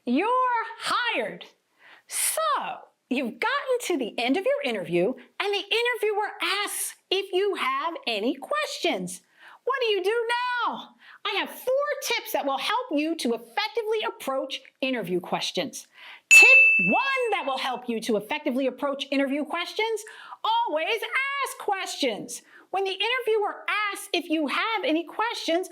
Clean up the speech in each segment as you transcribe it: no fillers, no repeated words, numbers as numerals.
You're hired. So, you've gotten to the end of your interview, and the interviewer asks if you have any questions. What do you do now? I have 4 tips that will help you to effectively approach interview questions. Tip 1 that will help you to effectively approach interview questions: always ask questions. When the interviewer asks if you have any questions,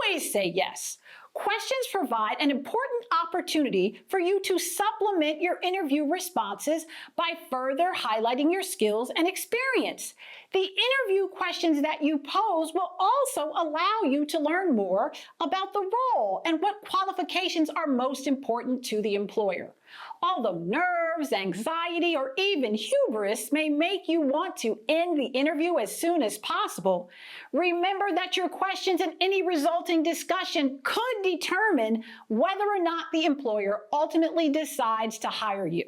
always say yes. Questions provide an important opportunity for you to supplement your interview responses by further highlighting your skills and experience. The interview questions that you pose will also allow you to learn more about the role and what qualifications are most important to the employer. Although nerves, anxiety, or even hubris may make you want to end the interview as soon as possible, remember that your questions and any resulting discussion could determine whether or not the employer ultimately decides to hire you.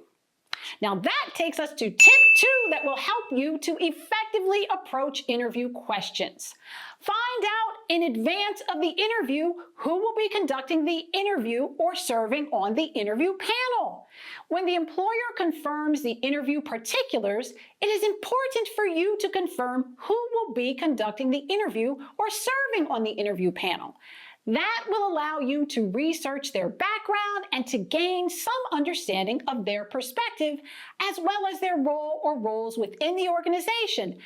Now that takes us to tip 2 that will help you to effectively approach interview questions. Find out in advance of the interview who will be conducting the interview or serving on the interview panel. When the employer confirms the interview particulars, it is important for you to confirm who will be conducting the interview or serving on the interview panel. That will allow you to research their background and to gain some understanding of their perspective, as well as their role or roles within the organization,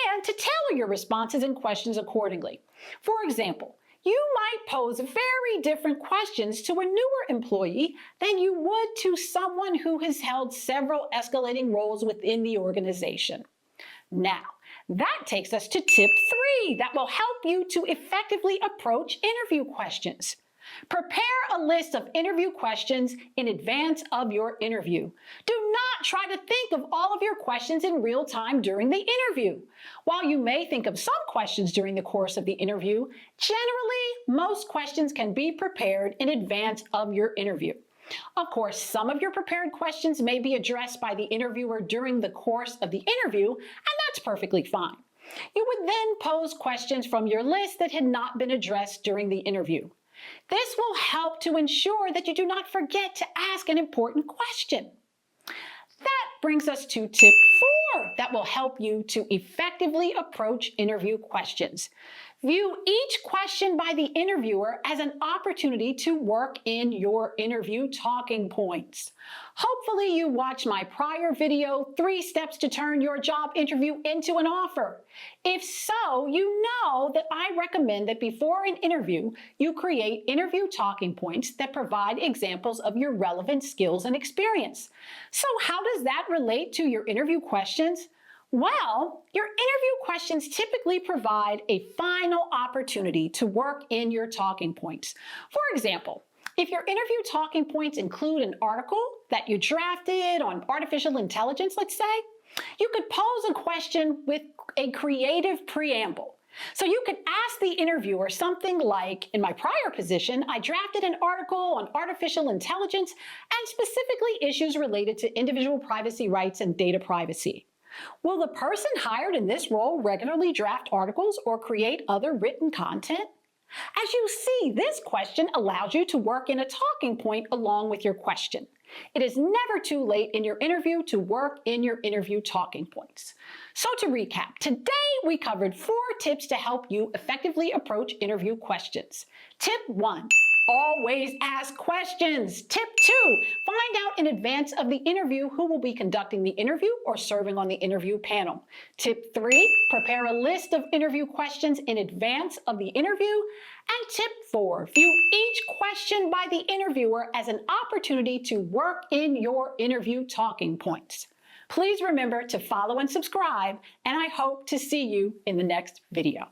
and to tailor your responses and questions accordingly. For example, you might pose very different questions to a newer employee than you would to someone who has held several escalating roles within the organization. Now, that takes us to tip 3 that will help you to effectively approach interview questions. Prepare a list of interview questions in advance of your interview. Do not try to think of all of your questions in real time during the interview. While you may think of some questions during the course of the interview, generally, most questions can be prepared in advance of your interview. Of course, some of your prepared questions may be addressed by the interviewer during the course of the interview, and that's perfectly fine. You would then pose questions from your list that had not been addressed during the interview. This will help to ensure that you do not forget to ask an important question. That brings us to tip 4 that will help you to effectively approach interview questions. View each question by the interviewer as an opportunity to work in your interview talking points. Hopefully you watched my prior video, 3 Steps to Turn Your Job Interview into an Offer. If so, you know that I recommend that before an interview, you create interview talking points that provide examples of your relevant skills and experience. So how does that relate to your interview questions? Well, your interview questions typically provide a final opportunity to work in your talking points. For example, if your interview talking points include an article that you drafted on artificial intelligence, let's say, you could pose a question with a creative preamble. So you could ask the interviewer something like, in my prior position, I drafted an article on artificial intelligence and specifically issues related to individual privacy rights and data privacy. Will the person hired in this role regularly draft articles or create other written content? As you see, this question allows you to work in a talking point along with your question. It is never too late in your interview to work in your interview talking points. So to recap, today we covered 4 tips to help you effectively approach interview questions. Tip 1. Always ask questions. Tip 2, find out in advance of the interview who will be conducting the interview or serving on the interview panel. Tip 3, prepare a list of interview questions in advance of the interview. And tip 4, view each question by the interviewer as an opportunity to work in your interview talking points. Please remember to follow and subscribe, and I hope to see you in the next video.